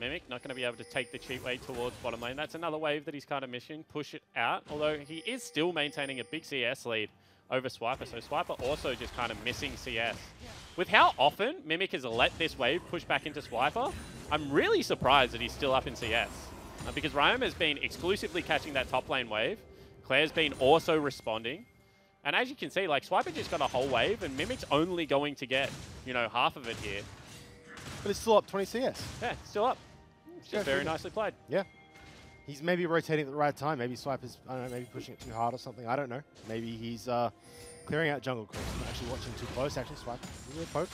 Mimic not going to be able to take the cheap way towards bottom lane. That's another wave that he's kind of missing, push it out, although he is still maintaining a big CS lead over Swiper, so Swiper also just kind of missing CS. With how often Mimic has let this wave push back into Swiper, I'm really surprised that he's still up in CS. Because Ryoma has been exclusively catching that top lane wave, Claire's been also responding, and as you can see, like, Swiper just got a whole wave, and Mimic's only going to get, you know, half of it here. But it's still up 20 CS. Yeah, still up. It's just very nicely played. Yeah. He's maybe rotating at the right time. Maybe Swiper's, I don't know, maybe pushing it too hard or something. I don't know. Maybe he's clearing out jungle creeps. I'm actually watching too close, actually. Swipe. Really poke.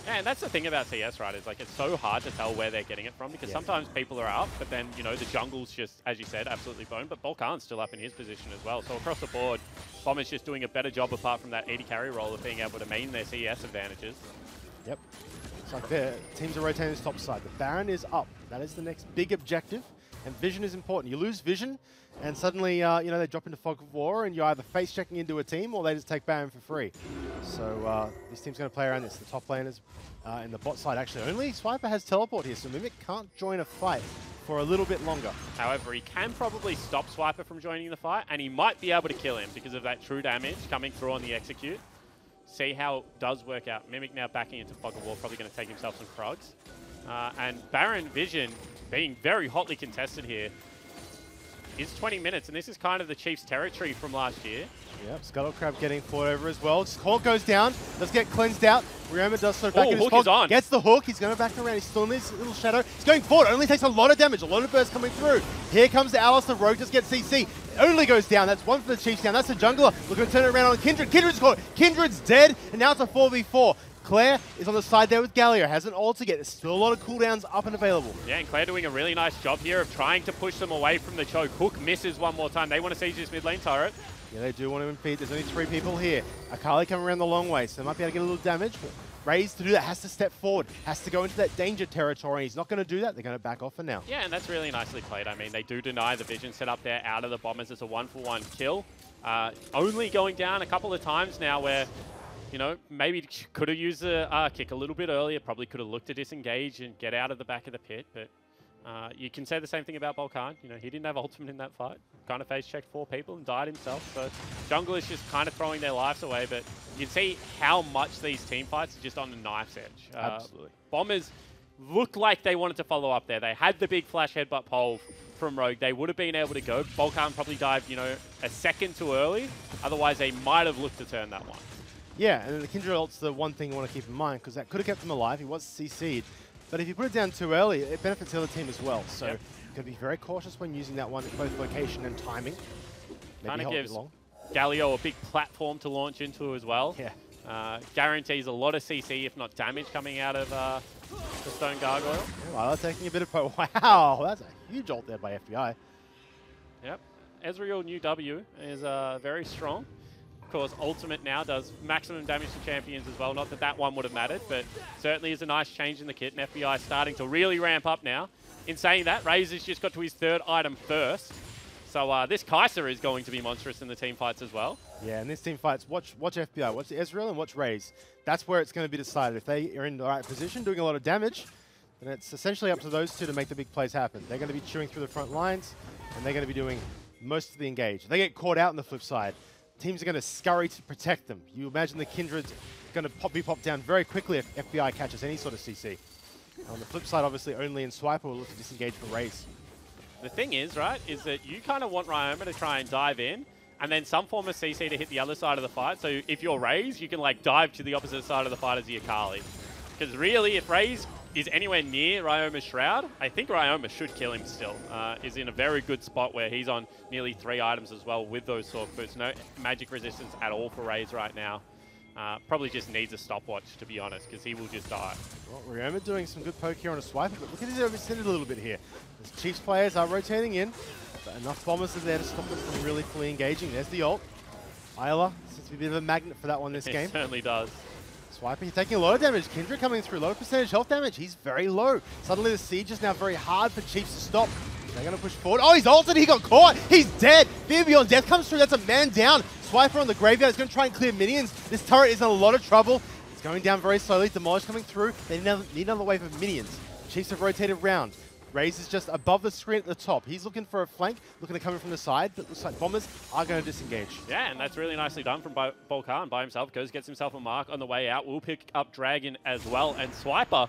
Yeah, and that's the thing about CS, right? Is like it's so hard to tell where they're getting it from because sometimes people are up, but then, you know, the jungle's just, as you said, absolutely boned. But Volkan's still up in his position as well. So across the board, Bomber's just doing a better job apart from that 80 carry role of being able to main their CS advantages. Yep. It's like their teams are rotating this top side. The Baron is up. That is the next big objective. And vision is important. You lose vision, and suddenly, you know, they drop into Fog of War, and you're either face checking into a team, or they just take Baron for free. So this team's going to play around this. The top laners in the bot side, actually, only Swiper has teleport here, so Mimic can't join a fight for a little bit longer. However, he can probably stop Swiper from joining the fight, and he might be able to kill him because of that true damage coming through on the execute. See how it does work out. Mimic now backing into Fog of War, probably going to take himself some frogs. And Baron Vision being very hotly contested here is 20 minutes, and this is kind of the Chiefs' territory from last year. Yep, Scuttle Crab getting fought over as well. Hawk goes down, does get cleansed out. Ryoma does so back in his Hook fog, is on. Gets the hook, he's going to back around, he's still in this little shadow. He's going forward, only takes a lot of damage, a lot of bursts coming through. Here comes the Alice, the Rogue just gets CC. Only goes down, that's one for the Chiefs down, that's the jungler. Looking to turn it around on Kindred. Kindred's caught, Kindred's dead, and now it's a 4v4. Claire is on the side there with Galio, has an ult to get. There's still a lot of cooldowns up and available. Yeah, and Claire doing a really nice job here of trying to push them away from the choke. Hook misses one more time. They want to siege this mid lane turret. Yeah, they do want to impede. There's only 3 people here. Akali coming around the long way, so they might be able to get a little damage. But Raze, to do that, has to step forward, has to go into that danger territory. He's not going to do that. They're going to back off for now. Yeah, and that's really nicely played. I mean, they do deny the vision set up there out of the bombers. It's a 1-for-1 kill. Only going down a couple of times now where, you know, maybe could have used the kick a little bit earlier. Probably could have looked to disengage and get out of the back of the pit. But you can say the same thing about Volkan. You know, he didn't have ultimate in that fight. Kind of face-checked 4 people and died himself. So jungle is just kind of throwing their lives away. But you can see how much these team fights are just on the knife's edge. Absolutely. Bombers looked like they wanted to follow up there. They had the big flash headbutt pole from Rogue. They would have been able to go. Volkan probably dived, you know, a second too early. Otherwise, they might have looked to turn that one. Yeah, and then the Kindred ult's the one thing you want to keep in mind, because that could have kept him alive. He was CC'd. But if you put it down too early, it benefits the other team as well. So you got to be very cautious when using that one at both location and timing. Kind of gives Galio a big platform to launch into as well. Yeah. Guarantees a lot of CC, if not damage, coming out of the Stone Gargoyle. Yeah, well, taking a bit of wow, that's a huge ult there by FBI. Yep. Ezreal new W is very strong. Of course, ultimate now does maximum damage to champions as well. Not that that one would have mattered, but certainly is a nice change in the kit. And FBI starting to really ramp up now. In saying that, Raze has just got to his 3rd item first. So this Kai'Sa is going to be monstrous in the team fights as well. Yeah, and this team fights, watch FBI, watch Ezreal and watch Raze. That's where it's going to be decided. If they are in the right position, doing a lot of damage, then it's essentially up to those two to make the big plays happen. They're going to be chewing through the front lines, and they're going to be doing most of the engage. If they get caught out on the flip side, teams are going to scurry to protect them. You imagine the Kindred's going to be popped down very quickly if FBI catches any sort of CC. On the flip side, obviously, only in Swiper will look to disengage for Raze. The thing is, right, is that you kind of want Ryoma to try and dive in, and then some form of CC to hit the other side of the fight. So if you're Raze, you can like dive to the opposite side of the fight as the Akali. Because really, if Raze is anywhere near Ryoma's Shroud, I think Ryoma should kill him still. Is in a very good spot where he's on nearly 3 items as well with those sword boots. No magic resistance at all for Raze right now. Probably just needs a stopwatch, to be honest, because he will just die. Well, Ryoma doing some good poke here on a Swiper, but look at his overextended a little bit here. The Chiefs players are rotating in, but enough bombers are there to stop them from really fully engaging. There's the ult. Isla seems to be a bit of a magnet for that one this game. It certainly does. Swiper, he's taking a lot of damage. Kindred coming through, low percentage health damage. He's very low. Suddenly the siege is now very hard for Chiefs to stop. They're going to push forward. Oh, he's ulted. He got caught. He's dead. Fear Beyond Death comes through. That's a man down. Swiper on the graveyard is going to try and clear minions. This turret is in a lot of trouble. It's going down very slowly. Demolish coming through. They need another wave of minions. Chiefs have rotated round. Raze is just above the screen at the top. He's looking for a flank, looking to come in from the side, but looks like Bombers are going to disengage. Yeah, and that's really nicely done from Volkan by himself. Goes, gets himself a mark on the way out. Will pick up Dragon as well. And Swiper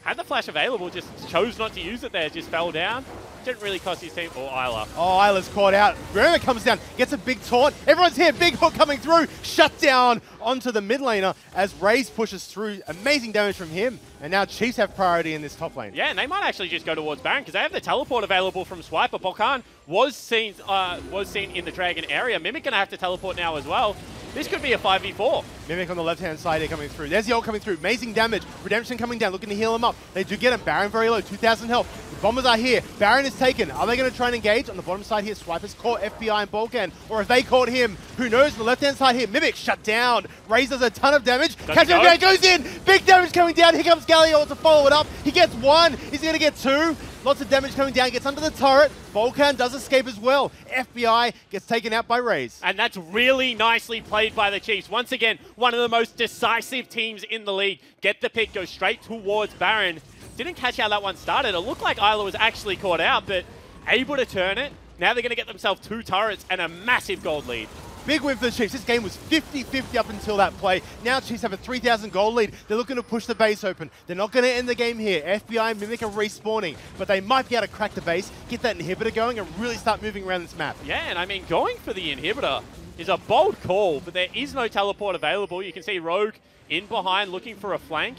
had the flash available, just chose not to use it there, just fell down. Didn't really cost his team. Oh, Isla. Oh, Isla's caught out. Roma comes down, gets a big taunt. Everyone's here, big hook coming through. Shut down onto the mid laner as Raze pushes through. Amazing damage from him. And now Chiefs have priority in this top lane. Yeah, and they might actually just go towards Baron because they have the teleport available from Swiper. Volkan was seen in the Dragon area. Mimic going to have to teleport now as well. This could be a 5v4. Mimic on the left-hand side here coming through. There's the ult coming through. Amazing damage. Redemption coming down, looking to heal him up. They do get him. Baron very low, 2,000 health. The Bombers are here. Baron is taken. Are they going to try and engage? On the bottom side here, Swiper's caught FBI and Balkan. Or have they caught him? Who knows? On the left-hand side here, Mimic shut down. Raze does a ton of damage. Catcher goes in. Big damage coming down. Here comes Galio to follow it up. He gets one. Is he going to get two? Lots of damage coming down. Gets under the turret. Balkan does escape as well. FBI gets taken out by Raze. And that's really nicely played by the Chiefs. Once again, one of the most decisive teams in the league. Get the pick, go straight towards Baron. Didn't catch how that one started. It looked like Isla was actually caught out, but able to turn it. Now they're going to get themselves 2 turrets and a massive gold lead. Big win for the Chiefs. This game was 50-50 up until that play. Now Chiefs have a 3,000 gold lead. They're looking to push the base open. They're not going to end the game here. FBI and Mimic are respawning, but they might be able to crack the base, get that inhibitor going, and really start moving around this map. Yeah, and I mean, going for the inhibitor is a bold call, but there is no teleport available. You can see Rogue in behind looking for a flank.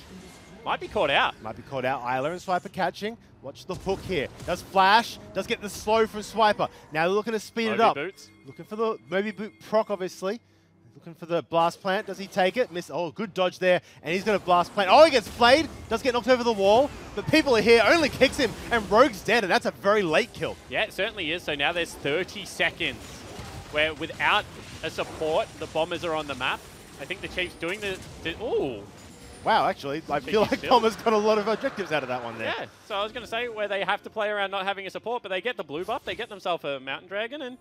Might be caught out. Might be caught out. Isla and Swiper catching. Watch the hook here. Does flash. Does get the slow from Swiper. Now they're looking to speed it up. Boots. Looking for the Moby Boot proc, obviously. Looking for the blast plant. Does he take it? Miss. Oh, good dodge there. And he's going to blast plant. Oh, he gets flayed. Does get knocked over the wall. But people are here. Only kicks him. And Rogue's dead. And that's a very late kill. Yeah, it certainly is. So now there's 30 seconds where without a support, the Bombers are on the map. I think the Chiefs doing the ooh. Wow, actually, I feel like Bombers got a lot of objectives out of that one there. Yeah, so I was going to say where they have to play around not having a support, but they get the blue buff, they get themselves a Mountain Dragon, and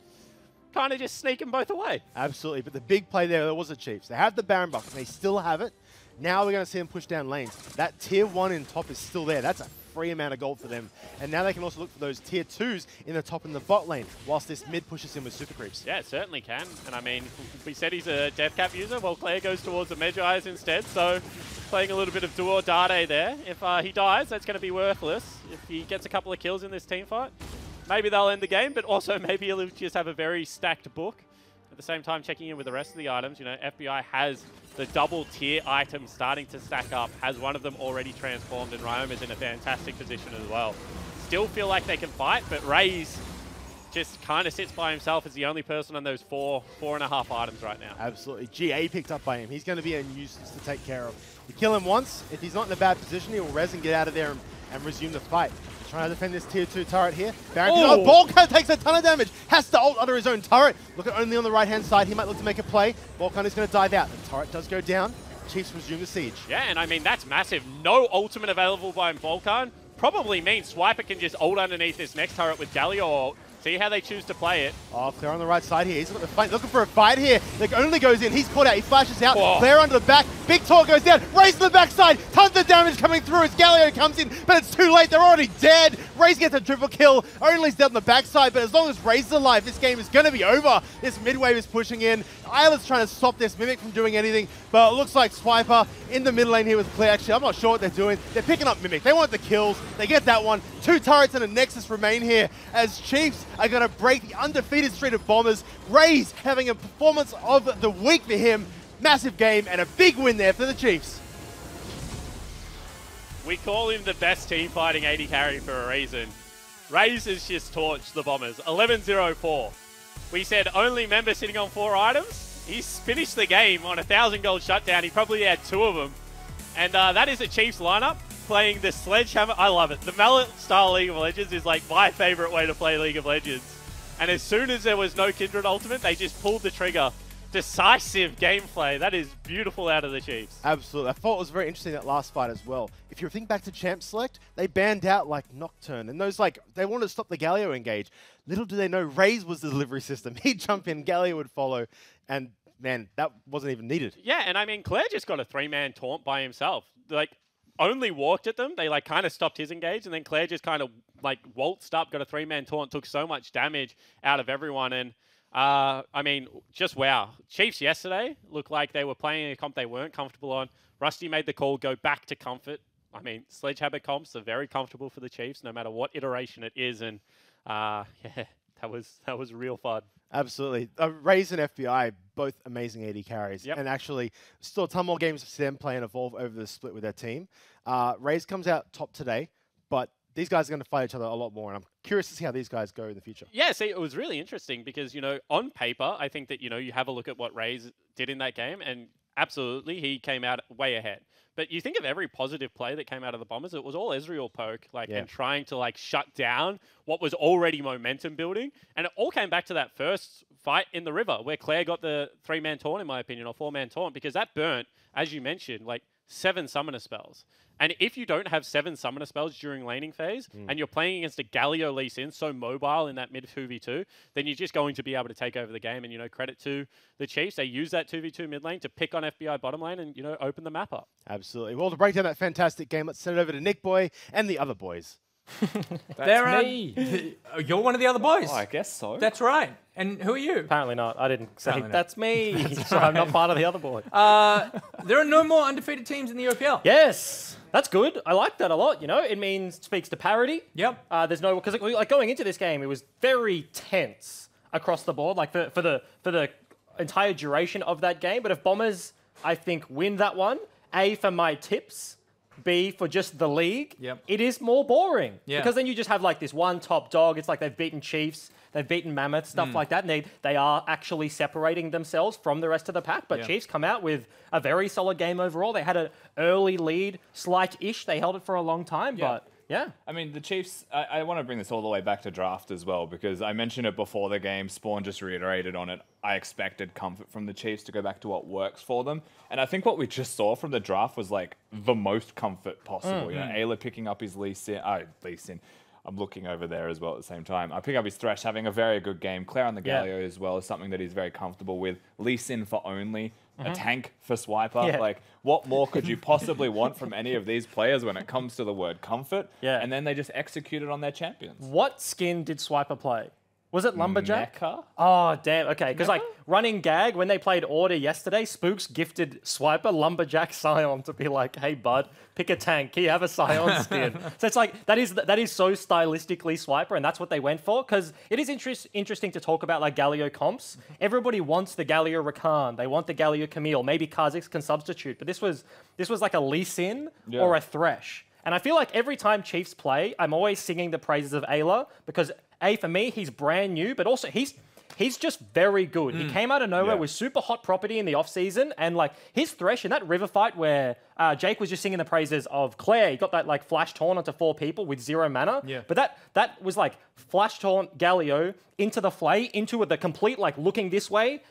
kind of just sneak them both away. Absolutely, but the big play there was the Chiefs. They have the Baron buff, and they still have it. Now we're going to see them push down lanes. That tier 1 in top is still there. That's a free amount of gold for them. And now they can also look for those tier 2s in the top and the bot lane, whilst this mid pushes in with super creeps. Yeah, it certainly can. And I mean, we said he's a death cap user. Well, Claire goes towards the Medjai's instead, so playing a little bit of duo Dade there. If he dies, that's going to be worthless. If he gets a couple of kills in this team fight, maybe they'll end the game, but also maybe he'll just have a very stacked book. At the same time, checking in with the rest of the items, you know, FBI has the double tier items starting to stack up, has one of them already transformed, and Ryoma is in a fantastic position as well. Still feel like they can fight, but Raze just kind of sits by himself as the only person on those 4.5 items right now. Absolutely. GA picked up by him. He's going to be a nuisance to take care of. You kill him once, if he's not in a bad position, he will res and get out of there and resume the fight. Trying to defend this tier 2 turret here. Baron, oh, Balkan takes a ton of damage. Has to ult under his own turret. Look at only on the right-hand side. He might look to make a play. Balkan is going to dive out. The turret does go down. Chiefs resume the siege. Yeah, and I mean, that's massive. No ultimate available by Balkan. Probably means Swiper can just ult underneath this next turret with Galio ult. See how they choose to play it. Oh, Claire on the right side here. He's looking for a fight here. Like, only goes in. He's caught out. He flashes out. Whoa. Claire under the back. Big Tor goes down. Raze to the backside. Tons of damage coming through as Galio comes in, but it's too late. They're already dead. Raze gets a triple kill. Only's dead on the backside, but as long as Raze is alive, this game is going to be over. This mid-wave is pushing in. Isla's trying to stop this Mimic from doing anything, but it looks like Swiper in the mid lane here with Claire. Actually, I'm not sure what they're doing. They're picking up Mimic. They want the kills. They get that one. 2 turrets and a Nexus remain here as Chiefs are going to break the undefeated streak of Bombers. Raze having a performance of the week for him. Massive game and a big win there for the Chiefs. We call him the best team fighting 80 carry for a reason. Raze has just torched the Bombers. 11-0-4. We said only member sitting on 4 items. He's finished the game on a 1,000 gold shutdown. He probably had 2 of them. And that is a Chiefs lineup playing the Sledgehammer. I love it. The Mallet style League of Legends is like my favorite way to play League of Legends. And as soon as there was no Kindred ultimate, they just pulled the trigger. Decisive gameplay. That is beautiful out of the Chiefs. Absolutely. I thought it was very interesting that last fight as well. If you think back to Champ Select, they banned out like Nocturne and those like, they wanted to stop the Galio engage. Little do they know Raze was the delivery system. He'd jump in, Galio would follow, and man, that wasn't even needed. Yeah, and I mean, Claire just got a 3-man taunt by himself. Like, only walked at them. They like kind of stopped his engage, and then Claire just kind of like waltzed up, got a 3-man taunt, took so much damage out of everyone, and I mean, just wow. Chiefs yesterday looked like they were playing a comp they weren't comfortable on. Rusty made the call, go back to comfort. I mean, Sledgehammer comps are very comfortable for the Chiefs, no matter what iteration it is, and yeah, that was real fun. Absolutely. Raze and FBI, both amazing AD carries. Yep. And actually, still a ton more games for them play and evolve over the split with their team. Raze comes out top today, but these guys are going to fight each other a lot more, and I'm curious to see how these guys go in the future. Yeah, see, it was really interesting because, on paper, I think that, you have a look at what Raze did in that game, and absolutely, he came out way ahead. But you think of every positive play that came out of the Bombers, it was all Ezreal poke, and trying to, shut down what was already momentum building. And it all came back to that first fight in the river where Claire got the 3-man taunt, in my opinion, or 4-man taunt, because that burnt, as you mentioned, 7 summoner spells. And if you don't have 7 summoner spells during laning phase, and you're playing against a Galio Lee Sin, so mobile in that mid 2v2, then you're just going to be able to take over the game. And, credit to the Chiefs. They use that 2v2 mid lane to pick on FBI bottom lane and, open the map up. Absolutely. Well, to break down that fantastic game, let's send it over to Nick Boy and the other boys. That's me. You're one of the other boys. Oh, I guess so. That's right. And who are you? Apparently not. I didn't say Apparently not. that's me. So I'm not part of the other boy. There are no more undefeated teams in the OPL. Yes, that's good. I like that a lot. It means speaks to parity. Yep. There's no because going into this game, it was very tense across the board. For the entire duration of that game. But if Bombers, I think, win that one, A, for my tips, B, for just the league, it is more boring. Yeah. Because then you just have this one top dog. It's like they've beaten Chiefs, they've beaten Mammoth, stuff like that. And they are actually separating themselves from the rest of the pack. But Chiefs come out with a very solid game overall. They had an early lead, slight-ish. They held it for a long time, but... Yeah. I mean, the Chiefs, I want to bring this all the way back to draft as well, because I mentioned it before the game. Spawn just reiterated on it. I expected comfort from the Chiefs to go back to what works for them. And I think what we just saw from the draft was the most comfort possible. Ayla picking up his Lee Sin. I'm looking over there as well at the same time. I pick up his Thresh, having a very good game. Claire on the Galio as well is something that he's very comfortable with. Lee Sin for only. A tank for Swiper. What more could you possibly want from any of these players when it comes to the word comfort? Yeah. And then they just executed on their champions. What skin did Swiper play? Was it Lumberjack? Mecha? Oh, damn. Okay, because running gag, when they played Order yesterday, Spooks gifted Swiper Lumberjack Scion to be like, hey, bud, pick a tank. Can you have a Scion skin? So it's that is so stylistically Swiper, and that's what they went for, because it is interesting to talk about Galio comps. Everybody wants the Galio Rakan. They want the Galio Camille. Maybe Kha'Zix can substitute, but this was like a Lee Sin or a Thresh. And I feel like every time Chiefs play, I'm always singing the praises of Ayla, because A, for me, he's brand new, but also he's just very good. He came out of nowhere with super hot property in the offseason, and his Thresh in that river fight where Jake was just singing the praises of Claire. He got that flash taunt onto 4 people with 0 mana. Yeah. But that was flash taunt Galio into the flay, into the complete looking this way,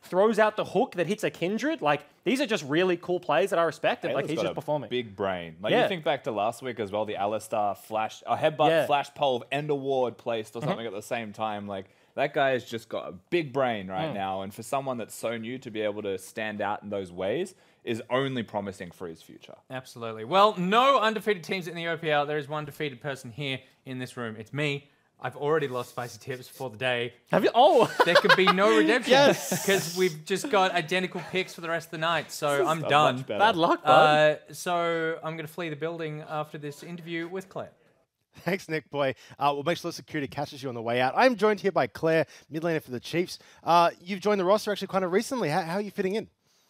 throws out the hook that hits a kindred. These are just really cool plays that I respect, and Ayla's he's got just a performing. Big brain. You think back to last week as well, the Alistar flash, headbutt flash pole of End Award placed or something at the same time. That guy has just got a big brain right now, and for someone that's so new to be able to stand out in those ways is only promising for his future. Absolutely. Well, no undefeated teams in the OPL. There is one defeated person here in this room. It's me. I've already lost spicy tips for the day. Have you? Oh! There could be no redemption because we've just got identical picks for the rest of the night. So I'm done. Bad luck, bud. So I'm going to flee the building after this interview with Claire. Thanks, Nick Boy. We'll make sure the security catches you on the way out. I'm joined here by Claire, mid laner for the Chiefs. You've joined the roster actually kind of recently. How are you fitting in?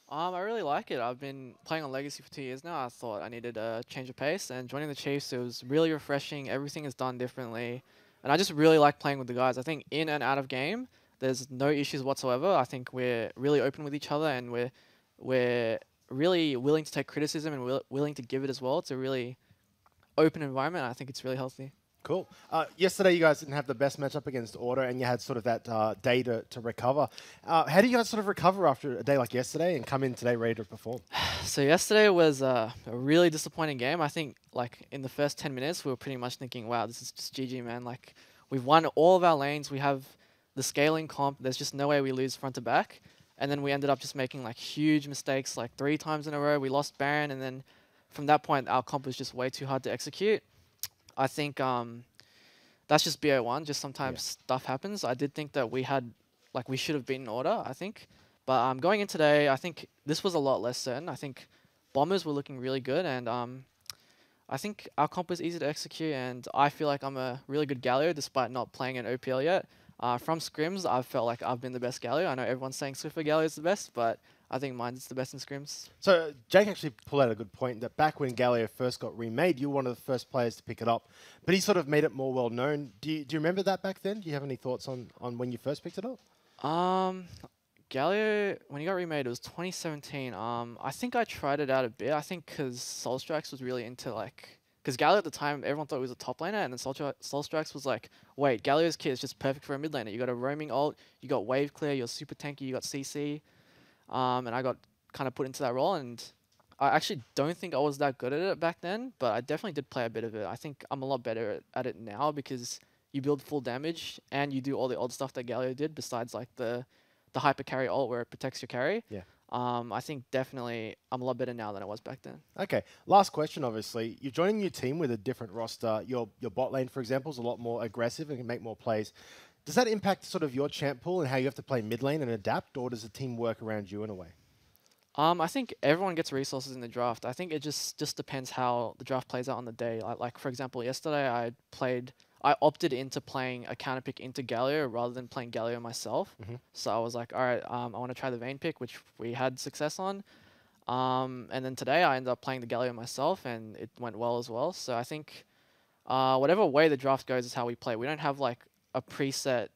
I really like it. I've been playing on Legacy for 2 years now. I thought I needed a change of pace, and joining the Chiefs, it was really refreshing. Everything is done differently, and I just really like playing with the guys. I think in and out of game, there's no issues whatsoever. I think we're really open with each other, and we're really willing to take criticism and willing to give it as well. It's a really open environment. I think it's really healthy. Cool. Yesterday, you guys didn't have the best matchup against Order, and you had sort of that day to recover. How do you guys sort of recover after a day like yesterday and come in today ready to perform? So yesterday was a really disappointing game. I think in the first 10 minutes, we were pretty much thinking, wow, this is just GG, man. We've won all of our lanes. We have the scaling comp. There's just no way we lose front to back. And then we ended up just making huge mistakes 3 times in a row. We lost Baron, and then from that point, our comp was just way too hard to execute. I think that's just BO1. Just sometimes stuff happens. I did think that we should have beaten Order, I think. But going in today, I think this was a lot less certain. I think Bombers were looking really good, and I think our comp was easy to execute, and I feel like I'm a really good Galio despite not playing in OPL yet. From scrims, I've felt like I've been the best Galio. I know everyone's saying Swiffer Galio is the best, but I think mine's the best in scrims. So Jake actually pulled out a good point that back when Galio first got remade, you were one of the first players to pick it up, but he sort of made it more well known. Do you remember that back then? Do you have any thoughts on when you first picked it up? Galio, when he got remade, it was 2017. I think I tried it out a bit. I think because Soulstrikes was really into like, because Galio at the time, everyone thought he was a top laner, and then Soulstrikes was like, wait, Galio's kit is just perfect for a mid laner. You got a roaming ult, you got wave clear, you're super tanky, you got CC. And I got kind of put into that role, and I actually don't think I was that good at it back then, but I definitely did play a bit of it. I think I'm a lot better at it now because you build full damage and you do all the odd stuff that Galio did besides like the hyper carry ult where it protects your carry. Yeah. I think definitely I'm a lot better now than I was back then. Okay, last question, obviously. You're joining a new team with a different roster. Your bot lane, for example, is a lot more aggressive and can make more plays. Does that impact sort of your champ pool and how you have to play mid lane and adapt, or does the team work around you in a way? I think everyone gets resources in the draft. I think it just depends how the draft plays out on the day. Like for example, yesterday I opted into playing a counter pick into Galio rather than playing Galio myself. So I was like, all right, I want to try the Vayne pick, which we had success on. And then today I ended up playing the Galio myself, and it went well as well. So I think whatever way the draft goes is how we play. We don't have like a preset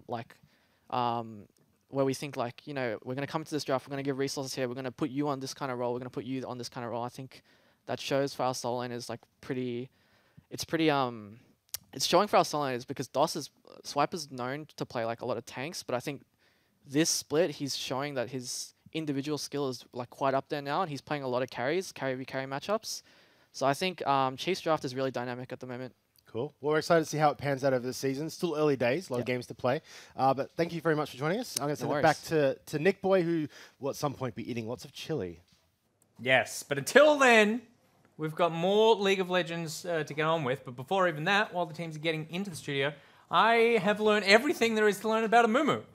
like where we think like, you know, we're going to come to this draft, we're going to give resources here, we're going to put you on this kind of role, we're going to put you on this kind of role. I think that shows for our solo lane is like it's showing for our solo laners because Swiper's known to play like a lot of tanks, but I think this split he's showing that his individual skill is like quite up there now, and he's playing a lot of carries, carry v carry matchups. So I think Chiefs draft is really dynamic at the moment. Cool. Well, we're excited to see how it pans out over the season. Still early days, a lot of games to play. But thank you very much for joining us. I'm going to send it back to Nick Boy, who will at some point be eating lots of chili. Yes, but until then, we've got more League of Legends to get on with. But before even that, while the teams are getting into the studio, I have learned everything there is to learn about Amumu.